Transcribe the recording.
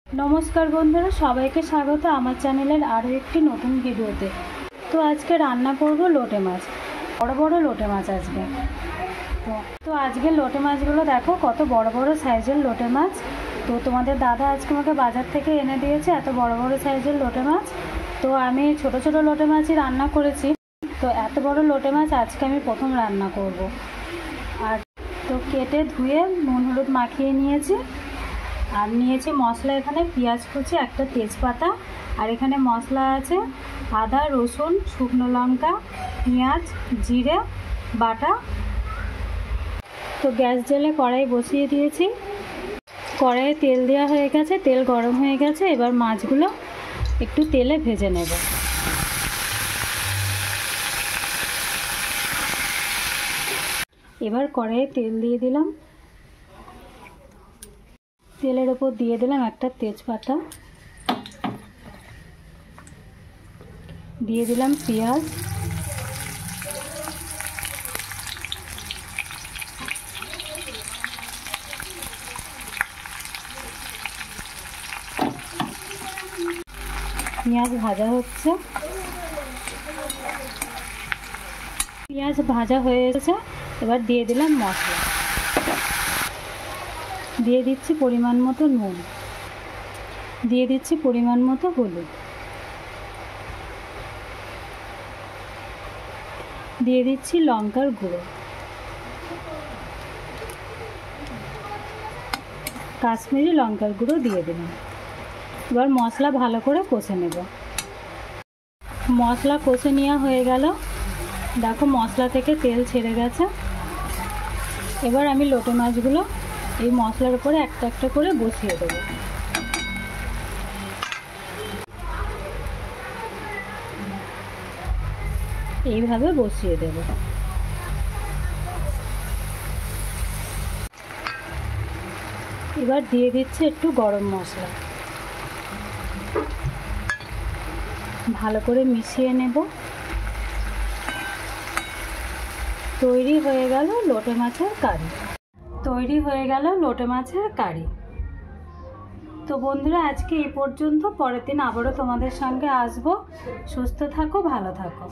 নমস্কার বন্ধুরা, সবাইকে স্বাগত আমার চ্যানেলের আরও একটি নতুন ভিডিওতে। তো আজকে রান্না করব লোটে মাছ, বড় বড় লোটে মাছ আজকে। তো আজকে লোটে মাছগুলো দেখো কত বড় বড় সাইজের লোটে মাছ। তো তোমাদের দাদা আজকে আমাকে বাজার থেকে এনে দিয়েছে এত বড় বড় সাইজের লোটে মাছ। তো আমি ছোট ছোট লোটে মাছই রান্না করেছি, তো এত বড় লোটে মাছ আজকে আমি প্রথম রান্না করব। আর তো কেটে ধুয়ে নুন হলুদ মাখিয়ে নিয়েছি। আর নিয়েছি মশলা, এখানে পেঁয়াজ কুচি, একটা তেজপাতা, আর এখানে মশলা আছে আদা রসুন শুকনো লঙ্কা পেঁয়াজ জিরে বাটা। তো গ্যাস জ্বেলে কড়াই বসিয়ে দিয়েছি, কড়াইয়ে তেল দেওয়া হয়ে গেছে, তেল গরম হয়ে গেছে। এবার মাছগুলো একটু তেলে ভেজে নেব। এবার কড়াইয়ে তেল দিয়ে দিলাম, তেলের ওপর দিয়ে দিলাম একটা তেজপাতা, দিয়ে দিলাম পেঁয়াজ, পেঁয়াজ ভাজা হচ্ছে, পেঁয়াজ ভাজা হয়ে গেছে। এবার দিয়ে দিলাম মশলা, দিয়ে দিচ্ছি পরিমাণ মতো নুন, দিয়ে দিচ্ছি পরিমাণ মতো হলুদ, দিয়ে দিচ্ছি লঙ্কার গুঁড়ো, কাশ্মীরি লঙ্কার গুঁড়ো দিয়ে দিলাম। এবার মশলা ভালো করে কষে নেব। মশলা কষে নেওয়া হয়ে গেল, দেখো মশলা থেকে তেল ছেড়ে গেছে। এবার আমি লোটে মাছগুলো এই মশলার উপরে একটা একটা করে বসিয়ে দেব। এইভাবে বসিয়ে দেব। এবার দিয়ে দিচ্ছি একটু গরম মশলা, ভালো করে মিশিয়ে নেব। তৈরি হয়ে গেল লোটে মাছের কারি। তো বন্ধুরা আজকে এই পর্যন্ত, পরের দিন আবারও তোমাদের সঙ্গে আসবো। সুস্থ থাকো, ভালো থাকো।